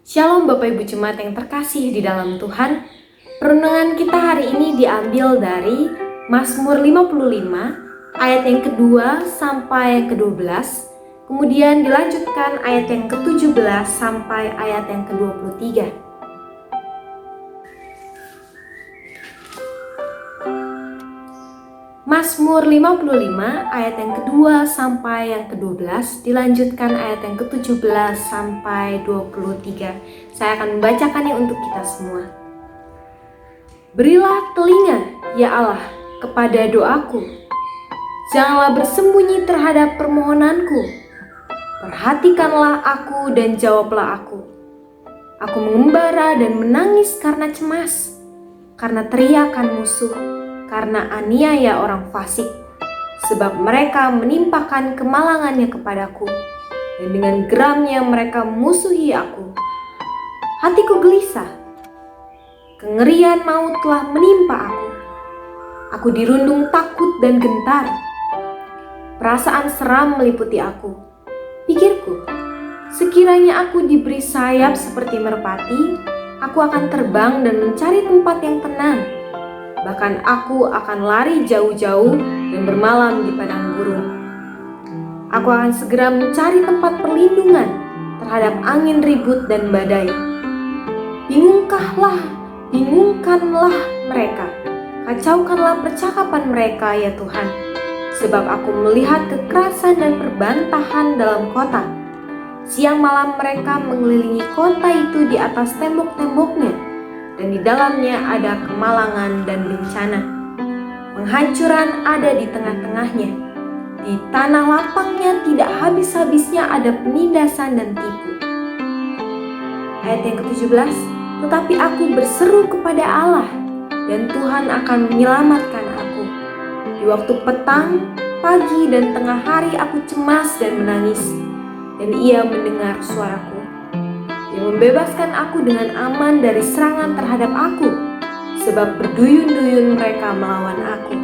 Shalom Bapak Ibu Jemaat yang terkasih di dalam Tuhan. Renungan kita hari ini diambil dari Mazmur 55 ayat yang kedua sampai yang ke-12. Kemudian dilanjutkan ayat yang ke-17 sampai ayat yang ke-23. Mazmur 55 ayat yang kedua sampai yang ke-12, dilanjutkan ayat yang ke-17 sampai 23. Saya akan membacakannya untuk kita semua. Berilah telinga, ya Allah, kepada doaku. Janganlah bersembunyi terhadap permohonanku. Perhatikanlah aku dan jawablah aku. Aku mengembara dan menangis karena cemas, karena teriakan musuh, karena aniaya orang fasik, sebab mereka menimpakan kemalangannya kepadaku, dan dengan geramnya mereka musuhi aku. Hatiku gelisah, kengerian maut telah menimpa aku. Aku dirundung takut dan gentar. Perasaan seram meliputi aku. Pikirku, sekiranya aku diberi sayap seperti merpati, aku akan terbang dan mencari tempat yang tenang. Bahkan aku akan lari jauh-jauh dan bermalam di padang gurun. Aku akan segera mencari tempat perlindungan terhadap angin ribut dan badai. Bingungkanlah mereka. Kacaukanlah percakapan mereka, ya Tuhan. Sebab aku melihat kekerasan dan perbantahan dalam kota. Siang malam mereka mengelilingi kota itu di atas tembok-temboknya, dan di dalamnya ada kemalangan dan bencana. Penghancuran ada di tengah-tengahnya. Di tanah lapangnya tidak habis-habisnya ada penindasan dan tipu. Ayat yang ke-17, tetapi aku berseru kepada Allah, dan Tuhan akan menyelamatkan aku. Di waktu petang, pagi, dan tengah hari aku cemas dan menangis, dan Ia mendengar suaraku. Yang membebaskan aku dengan aman dari serangan terhadap aku, sebab berduyun-duyun mereka melawan aku.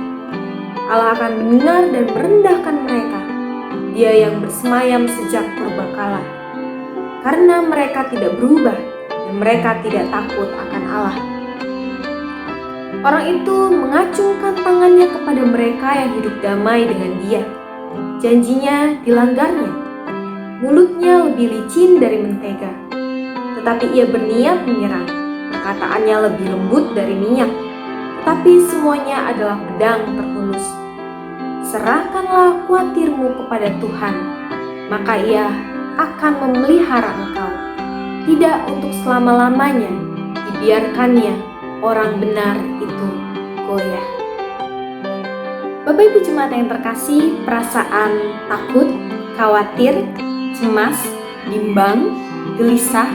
Allah akan mendengar dan merendahkan mereka, Dia yang bersemayam sejak purbakala. Karena mereka tidak berubah dan mereka tidak takut akan Allah. Orang itu mengacungkan tangannya kepada mereka yang hidup damai dengan Dia. Janjinya dilanggarnya. Mulutnya lebih licin dari mentega, tetapi ia berniat menyerang. Perkataannya lebih lembut dari minyak, tetapi semuanya adalah pedang terhunus. Serahkanlah khawatirmu kepada Tuhan, maka Ia akan memelihara engkau. Tidak untuk selama-lamanya dibiarkannya orang benar itu goyah. Bapak Ibu Jemaat yang terkasih, perasaan takut, khawatir, cemas, bimbang, gelisah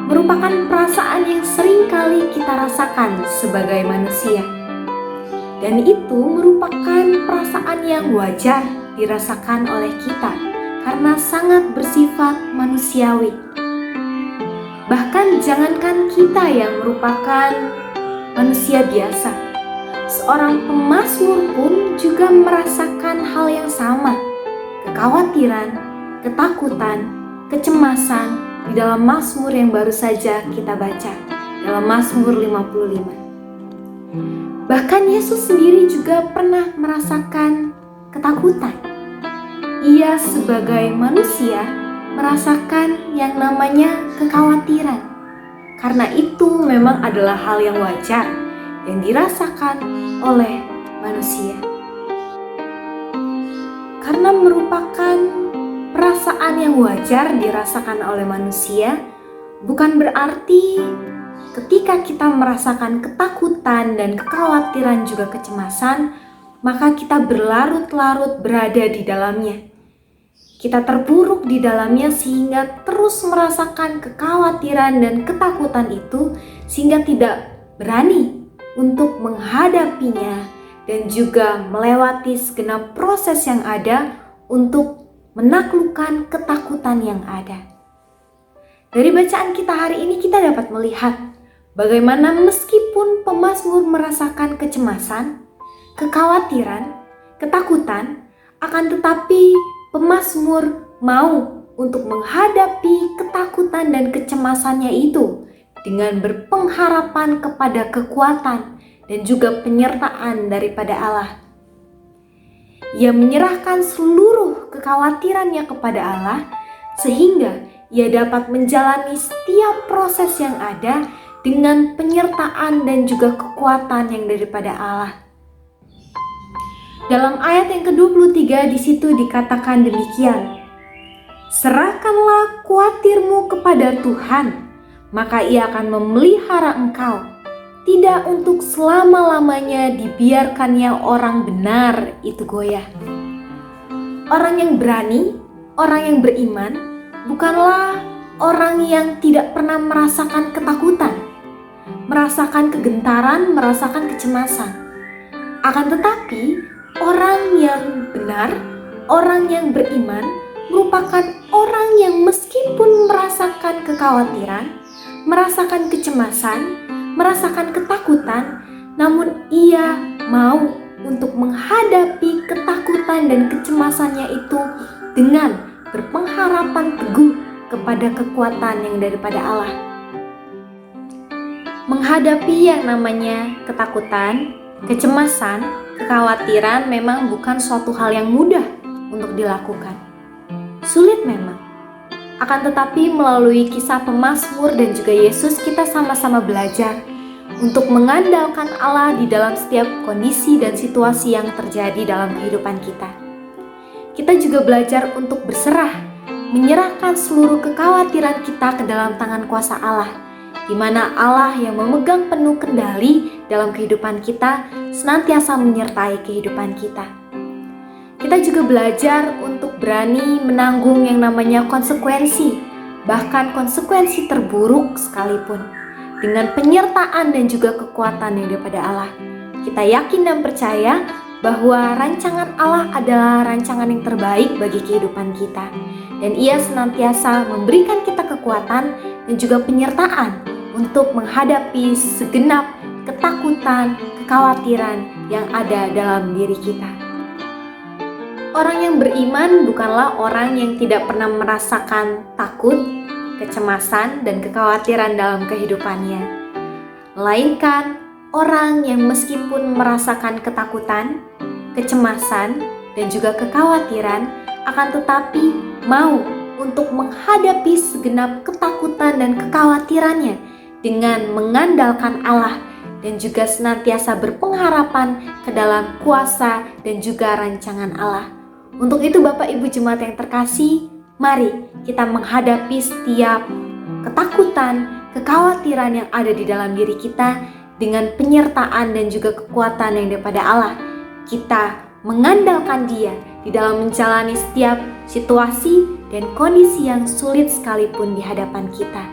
merupakan perasaan yang sering kali kita rasakan sebagai manusia. Dan itu merupakan perasaan yang wajar dirasakan oleh kita karena sangat bersifat manusiawi. Bahkan jangankan kita yang merupakan manusia biasa, seorang pemazmur pun juga merasakan hal yang sama. Kekhawatiran, ketakutan, kecemasan di dalam Mazmur yang baru saja kita baca, dalam Mazmur 55. Bahkan Yesus sendiri juga pernah merasakan ketakutan. Ia sebagai manusia merasakan yang namanya kekhawatiran. Karena itu memang adalah hal yang wajar yang dirasakan oleh manusia. Karena merupakan perasaan yang wajar dirasakan oleh manusia, bukan berarti ketika kita merasakan ketakutan dan kekhawatiran juga kecemasan, maka kita berlarut-larut berada di dalamnya. Kita terpuruk di dalamnya sehingga terus merasakan kekhawatiran dan ketakutan itu, sehingga tidak berani untuk menghadapinya dan juga melewati segenap proses yang ada untuk menaklukkan ketakutan yang ada. Dari bacaan kita hari ini kita dapat melihat bagaimana meskipun pemazmur merasakan kecemasan, kekhawatiran, ketakutan, akan tetapi pemazmur mau untuk menghadapi ketakutan dan kecemasannya itu dengan berpengharapan kepada kekuatan dan juga penyertaan daripada Allah. Ia menyerahkan seluruh kekhawatirannya kepada Allah sehingga ia dapat menjalani setiap proses yang ada dengan penyertaan dan juga kekuatan yang daripada Allah. Dalam ayat yang ke-23 di situ dikatakan demikian. Serahkanlah khawatirmu kepada Tuhan, maka Ia akan memelihara engkau. Tidak untuk selama-lamanya dibiarkannya orang benar itu goyah. Orang yang berani, orang yang beriman, bukanlah orang yang tidak pernah merasakan ketakutan, merasakan kegentaran, merasakan kecemasan. Akan tetapi, orang yang benar, orang yang beriman, merupakan orang yang meskipun merasakan kekhawatiran, merasakan kecemasan, merasakan ketakutan, namun ia mau untuk menghadapi ketakutan dan kecemasannya itu dengan berpengharapan teguh kepada kekuatan yang daripada Allah. Menghadapi yang namanya ketakutan, kecemasan, kekhawatiran memang bukan suatu hal yang mudah untuk dilakukan. Sulit memang. Akan tetapi melalui kisah pemazmur dan juga Yesus kita sama-sama belajar untuk mengandalkan Allah di dalam setiap kondisi dan situasi yang terjadi dalam kehidupan kita. Kita juga belajar untuk berserah, menyerahkan seluruh kekhawatiran kita ke dalam tangan kuasa Allah, di mana Allah yang memegang penuh kendali dalam kehidupan kita senantiasa menyertai kehidupan kita. Kita juga belajar untuk berani menanggung yang namanya konsekuensi, bahkan konsekuensi terburuk sekalipun, dengan penyertaan dan juga kekuatan yang daripada Allah. Kita yakin dan percaya bahwa rancangan Allah adalah rancangan yang terbaik bagi kehidupan kita, dan Ia senantiasa memberikan kita kekuatan dan juga penyertaan untuk menghadapi segenap ketakutan, kekhawatiran yang ada dalam diri kita. Orang yang beriman bukanlah orang yang tidak pernah merasakan takut, kecemasan, dan kekhawatiran dalam kehidupannya. Melainkan orang yang meskipun merasakan ketakutan, kecemasan, dan juga kekhawatiran, akan tetapi mau untuk menghadapi segenap ketakutan dan kekhawatirannya dengan mengandalkan Allah dan juga senantiasa berpengharapan ke dalam kuasa dan juga rancangan Allah. Untuk itu Bapak Ibu Jemaat yang terkasih, mari kita menghadapi setiap ketakutan, kekhawatiran yang ada di dalam diri kita dengan penyertaan dan juga kekuatan yang daripada Allah. Kita mengandalkan Dia di dalam menjalani setiap situasi dan kondisi yang sulit sekalipun di hadapan kita.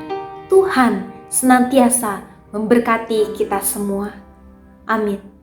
Tuhan senantiasa memberkati kita semua. Amin.